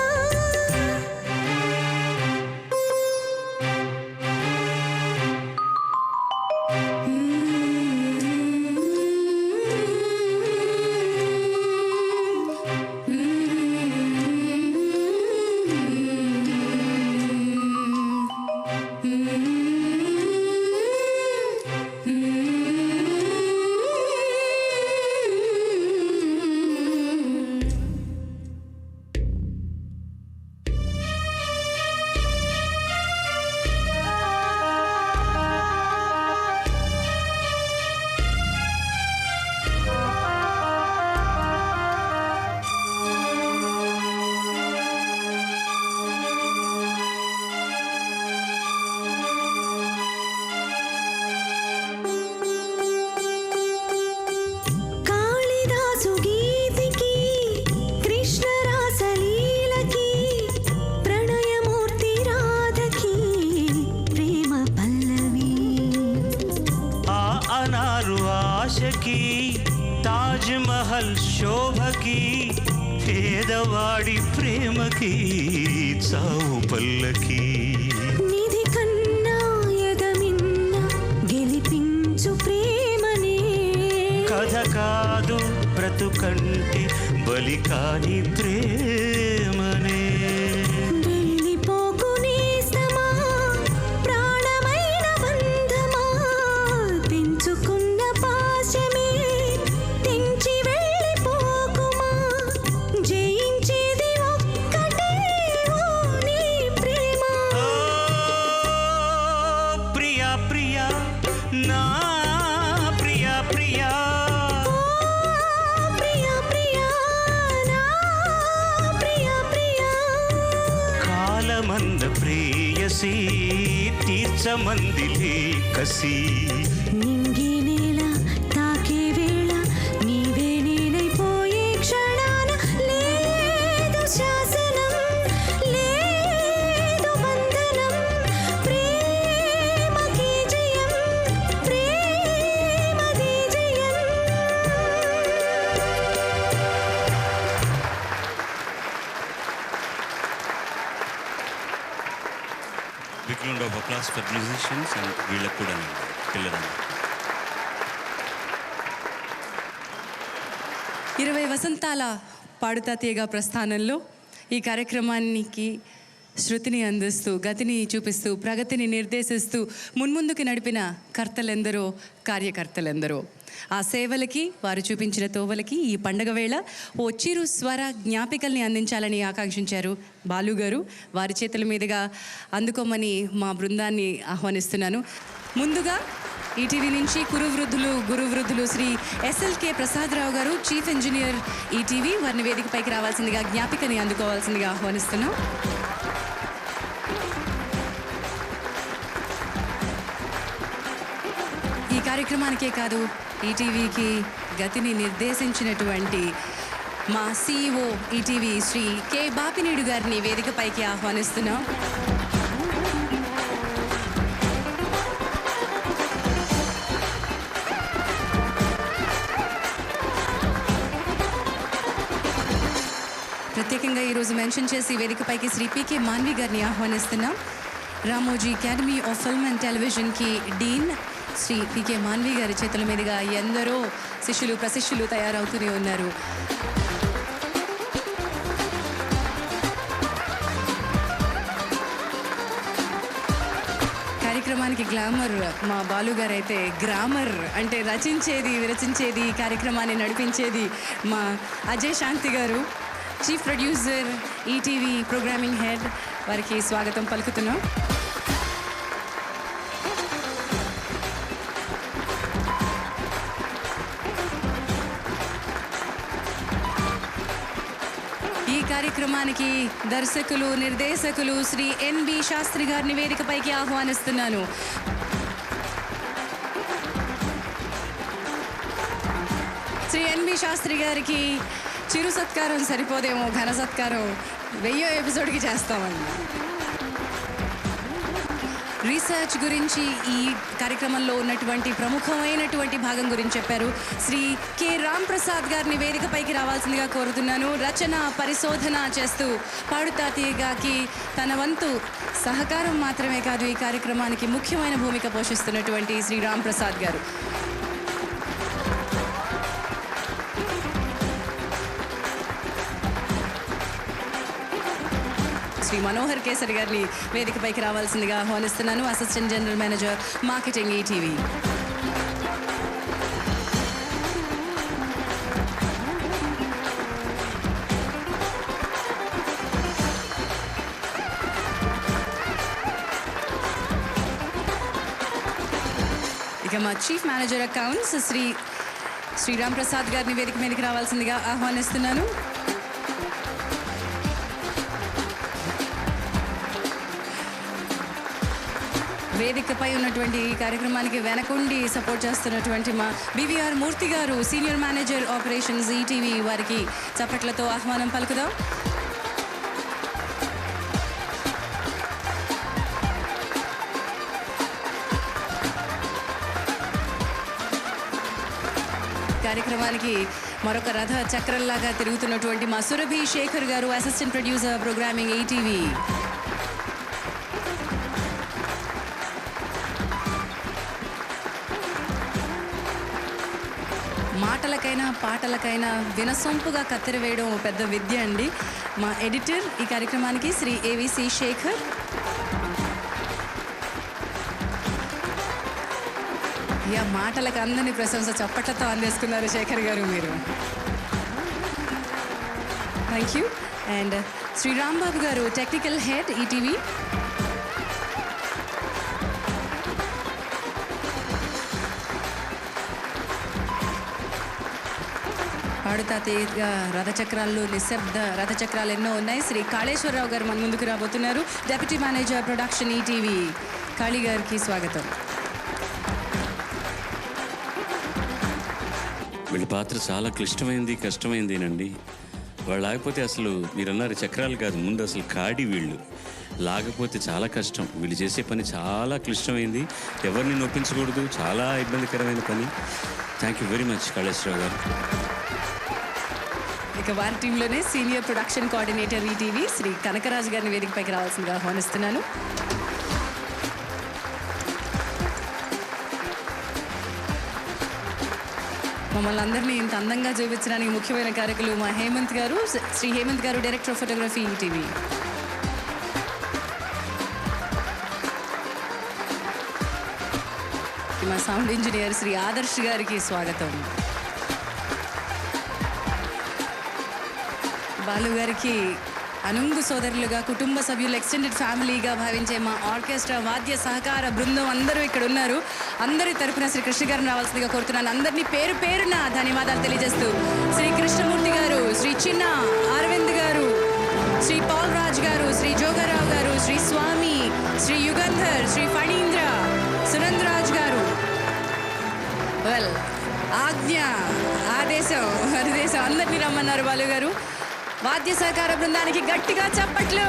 కాళిదాసు గీతికి, కృష్ణరాసలీలకి, ప్రణయమూర్తి రాధకి ప్రేమ పల్లవి. ఆ అనారు ఆశకి, తాజ్ మహల్ శోభకి, పేదవాడి ప్రేమకి చావు పల్లకి. నిధి కన్నా ఎదమిన్న గెలిపించు ప్రేమనే, కథ కాదు బ్రతుకంటే బలి కాని ప్రేమనే. వెళ్ళిపోకు నేస్తమా ప్రాణమైన బంధమా, పెంచుకున్న పాశమే తెంచి వెళ్ళిపోకుమా, జయించేది ఒక్కటే ఓ నీ ప్రేమ. ఓ ప్రియా ప్రియా నా ప్రియా ప్రియా, ఓ ప్రియా ప్రియా నా ప్రియా ప్రియా. కాలమంద ప్రేయసి తీర్చమందిలే కసి. నింగి నేల తాకే వేళ నీవే నేనైపోయే క్షణాన, లేదు శాసనం లేదు బంధనం, ప్రేమకి జయం ప్రేమది జయం. Big round of applause for musicians and వీళ్ళకు కూడా పిల్లలందరూ. 20 వసంతాల పాడుతా తీయగా ప్రస్థానంలో ఈ కార్యక్రమానికి శృతిని అందిస్తూ, గతిని చూపిస్తూ, ప్రగతిని నిర్దేశిస్తూ మున్ముందుకు నడిపిన కర్తలెందరో, కార్యకర్తలెందరో. ఆ సేవలకి, వారు చూపించిన తోవలకి ఈ పండగ వేళ ఓ చిరు స్వర జ్ఞాపికల్ని అందించాలని ఆకాంక్షించారు బాలు గారు. వారి చేతుల మీదుగా అందుకోమని మా బృందాన్ని ఆహ్వానిస్తున్నాను. ముందుగా ఈటీవీ నుంచి గురువృద్ధులు శ్రీ ఎస్ఎల్కే ప్రసాదరావు గారు, చీఫ్ ఇంజనీర్ ఈటీవీ, వారిని వేదికపైకి రావాల్సిందిగా, జ్ఞాపికని అందుకోవాల్సిందిగా ఆహ్వానిస్తున్నాం. ఈ కార్యక్రమానికే కాదు, ఈటీవీకి గతిని నిర్దేశించినటువంటి మా CEO ETV Shri K Bapineedu గారిని వేదికపైకి ఆహ్వానిస్తున్నాం. ప్రత్యేకంగా ఈరోజు మెన్షన్ చేసి వేదికపైకి శ్రీ పీకే మాన్వి గారిని ఆహ్వానిస్తున్నాం. Ramoji academy of film and టెలివిజన్కి డీన్ శ్రీ పికే మాన్వి గారి చేతుల మీదుగా ఎందరో శిష్యులు ప్రశిష్యులు తయారవుతూనే ఉన్నారు. కార్యక్రమానికి గ్లామర్ మా బాలు గారు అయితే గ్రామర్ అంటే రచించేది విరచించేది కార్యక్రమాన్ని నడిపించేది మా అజయ్ శాంతి గారు, chief producer ETV programming head. వారికి స్వాగతం పలుకుతున్నాం. ఈ కార్యక్రమానికి దర్శకులు నిర్దేశకులు శ్రీ ఎన్బి శాస్త్రి గారిని వేదికపైకి ఆహ్వానిస్తున్నాను. శ్రీ ఎన్బి శాస్త్రి గారికి చిరు సత్కారం సరిపోదేమో, ఘన సత్కారం 1000వ ఎపిసోడ్కి చేస్తామండి. రీసెర్చ్ గురించి ఈ కార్యక్రమంలో ఉన్నటువంటి ప్రముఖమైనటువంటి భాగం గురించి చెప్పారు. శ్రీ కె రామ్ ప్రసాద్ గారిని వేదికపైకి రావాల్సిందిగా కోరుతున్నాను. రచన పరిశోధన చేస్తూ పాడుతా తీయగాకి తన వంతు సహకారం మాత్రమే కాదు, ఈ కార్యక్రమానికి ముఖ్యమైన భూమిక పోషిస్తున్నటువంటి శ్రీ రామ్ ప్రసాద్ గారు. శ్రీ మనోహర్ కేసరి గారిని వేదికపైకి రావాల్సిందిగా ఆహ్వానిస్తున్నాను. Assistant general manager marketing ETV. ఇక మా chief manager accounts Shri Ram Prasad గారిని వేదిక మీదకి రావాల్సిందిగా ఆహ్వానిస్తున్నాను. వేదికపై ఉన్నటువంటి ఈ కార్యక్రమానికి వెనకుండి సపోర్ట్ చేస్తున్నటువంటి మా బివిఆర్ మూర్తి గారు, సీనియర్ మేనేజర్ ఆపరేషన్స్ ఈటీవీ, వారికి చప్పట్లతో ఆహ్వానం పలుకుదాం. కార్యక్రమానికి మరొక రథ చక్రంలాగా తిరుగుతున్నటువంటి మా సురభి శేఖర్ గారు, అసిస్టెంట్ ప్రొడ్యూసర్ ప్రోగ్రామింగ్ ఈటీవీ. మాటలకైనా పాటలకైనా వినసొంపుగా కత్తెర వేయడం పెద్ద విద్య అండి. మా ఎడిటర్ ఈ కార్యక్రమానికి శ్రీ ఏవిసి శేఖర్. మాటలకు అందరినీ ప్రశంస చప్పట్లతో అందేసుకున్నారు శేఖర్ గారు మీరు. Thank you. And Shri Rambabu గారు, టెక్నికల్ హెడ్ ఈటీవీ. పాడుతా తీయగా రథచక్రాల్లో నిశ్శబ్ద రథచక్రాలు ఎన్నో ఉన్నాయి. శ్రీ కాళేశ్వరరావు గారు మన ముందుకు రాబోతున్నారు, డెప్యూటీ మేనేజర్ ప్రొడక్షన్ ఈటీవీ. కాళీ గారికి స్వాగతం. వీళ్ళ పాత్ర చాలా క్లిష్టమైంది, కష్టమైందేనండి. వాళ్ళు లాగపోతే అసలు మీరన్నారు చక్రాలు కాదు, ముందు అసలు కాడి వీళ్ళు లాగపోతే చాలా కష్టం. వీళ్ళు చేసే పని చాలా క్లిష్టమైంది, ఎవరిని నొప్పించకూడదు, చాలా ఇబ్బందికరమైన పని. Thank you very much Kaleswararao గారు. ఇక వారి టీంలోనే senior production coordinator ETV Shri Kanakaraju గారిని వేదికపైకి రావాల్సిందిగా ఆహ్వానిస్తున్నాను. మమ్మల్ని అందరినీ ఇంత అందంగా చూపించడానికి ముఖ్యమైన కారకులు మా హేమంత్ గారు, శ్రీ హేమంత్ గారు, డైరెక్టర్ ఆఫ్ ఫోటోగ్రఫీ ఈటీవీ. మా సౌండ్ ఇంజనీర్ శ్రీ ఆదర్శ్ గారికి స్వాగతం. బాలు గారికి అనుంగు సోదరులుగా, కుటుంబ సభ్యులు, ఎక్స్టెండెడ్ ఫ్యామిలీగా భావించే మా ఆర్కెస్ట్రా వాద్య సహకార బృందం అందరూ ఇక్కడ ఉన్నారు. అందరి తరపున శ్రీ కృష్ణ గారిని రావాల్సిందిగా కోరుతున్నాను. అందరినీ పేరు పేరున ధన్యవాదాలు తెలియజేస్తూ శ్రీ కృష్ణమూర్తి గారు, శ్రీ చిన్న అరవింద్ గారు, శ్రీ పాల్ రాజ్ గారు, శ్రీ జోగారావు గారు, శ్రీ స్వామి, శ్రీ యుగంధర్, శ్రీ ఫణీంద్ర, సురేంద్రరాజ్ గారు, ఆజ్ఞ, ఆదేశం, హరిదేశం అందరినీ రమ్మన్నారు బాలు గారు. వాద్య సహకార బృందానికి గట్టిగా చప్పట్లు.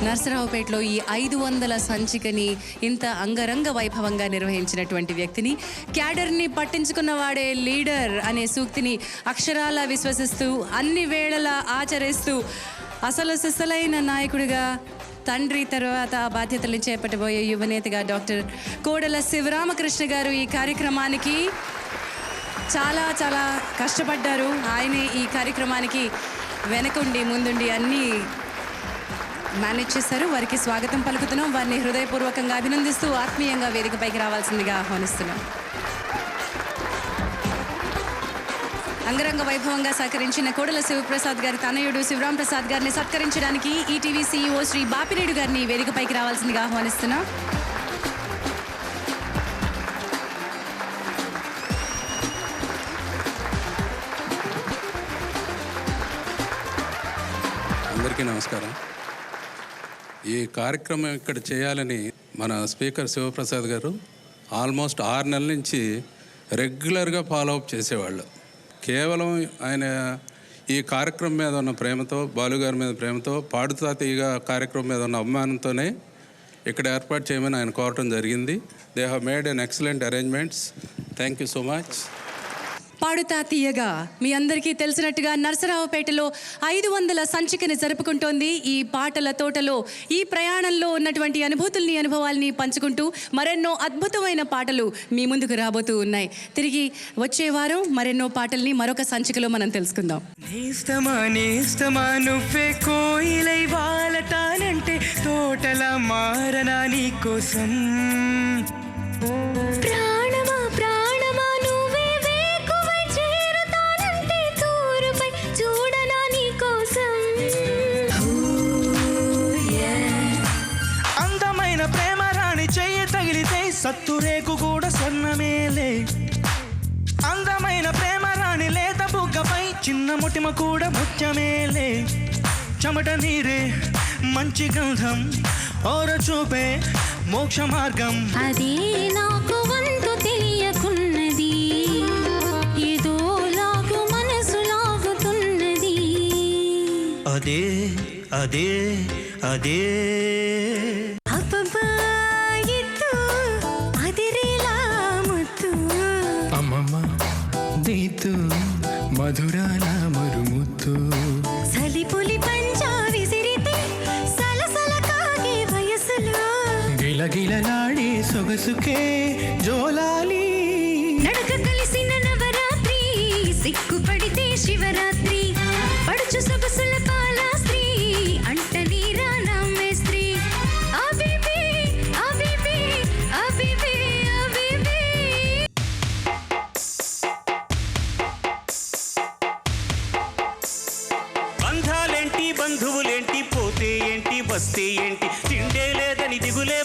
నర్సరావుపేటలో ఈ 500 సంచికని ఇంత అంగరంగ వైభవంగా నిర్వహించినటువంటి వ్యక్తిని, క్యాడర్ని పట్టించుకున్న వాడే లీడర్ అనే సూక్తిని అక్షరాల విశ్వసిస్తూ అన్ని వేళలా ఆచరిస్తూ అసలు సిసలైన నాయకుడిగా, తండ్రి తర్వాత బాధ్యతలను చేపట్టబోయే యువనేతగా డాక్టర్ కోడెల శివరామకృష్ణ గారు ఈ కార్యక్రమానికి చాలా చాలా కష్టపడ్డారు. ఆయనే ఈ కార్యక్రమానికి వెనకుండి ముందుండి అన్నీ మేనేజ్ చేశారు. వారికి స్వాగతం పలుకుతున్నాం. వారిని హృదయపూర్వకంగా అభినందిస్తూ ఆత్మీయంగా వేదికపైకి రావాల్సిందిగా ఆహ్వానిస్తున్నాం. అంగరంగ వైభవంగా సహకరించిన కోడెల శివప్రసాద్ గారి తనయుడు శివరాం ప్రసాద్ గారిని సత్కరించడానికి ఈటీవీ CEO శ్రీ బాపినేడు గారిని వేదికపైకి రావాల్సిందిగా ఆహ్వానిస్తున్నాం. అందరికీ నమస్కారం. ఈ కార్యక్రమం ఇక్కడ చేయాలని మన స్పీకర్ శివప్రసాద్ గారు ఆల్మోస్ట్ 6 నెలల నుంచి రెగ్యులర్గా ఫాలోఅప్ చేసేవాళ్ళు. కేవలం ఆయన ఈ కార్యక్రమం మీద ఉన్న ప్రేమతో, బాలుగారి మీద ప్రేమతో, పాడుతా తీయగా కార్యక్రమం మీద ఉన్న అభిమానంతోనే ఇక్కడ ఏర్పాటు చేయమని ఆయన కోరటం జరిగింది. They have made an excellent arrangements. Thank you so much. Padutha Theeyaga మీ అందరికీ తెలిసినట్టుగా నర్సరావుపేటలో 500 సంచికని జరుపుకుంటోంది. ఈ పాటల తోటలో ఈ ప్రయాణంలో ఉన్నటువంటి అనుభూతుల్ని, అనుభవాల్ని పంచుకుంటూ మరెన్నో అద్భుతమైన పాటలు మీ ముందుకు రాబోతూ ఉన్నాయి. తిరిగి వచ్చే వారం మరెన్నో పాటల్ని మరొక సంచికలో మనం తెలుసుకుందాం. నేస్తమా నేస్తమా నువ్వే కోయిలై వాలటానంటే తోటలా మారనా నీ కోసం. ప్రాణమా ప్రాణమా నువ్వే వేకువై చేరతానంటే తూరుపై చూడనా నీ కోసం. అందమైన ప్రేమ రాణి చెయ్యి తగిలితే సత్తురేకు కూడా స్వర్ణమేలే. అందమైన ప్రేమ రాణి లేత బుగ్గపై చిన్న ముటిమ కూడా ముత్యమేలే. చెమట నీరే మంచి గంధం, ఓర చూపే మోక్ష మార్గం. అదే నాకు వంతు తెలియకున్నది, ఏదో లాగు మనసు లాగుతున్నది. అదే అదే అదే అబ్బబ్బా ఎత్తు అదిరేలా ముత్తు. అమ్మమ్మ నీతు మధురాల మరుముత్తు. సలిపులి పంచా విసిరితే సలసల కాగే వయసులో గిలగిలలాడే సొగసుకే జోలాలి. నడక కలిసిన నవరాత్రి, సిగ్గుపడితే శివరాత్రి. పడుచు సొగసుల కాళాస్త్రీ, అంట నీరా నమ్మేస్త్రీ. అబిబి అబిబి అబిబి అబిబి. బంధాలేంటి, బంధువులేంటి, పోతే ఏంటి, వస్తే ఏంటి, తిండే లేదని దిగులే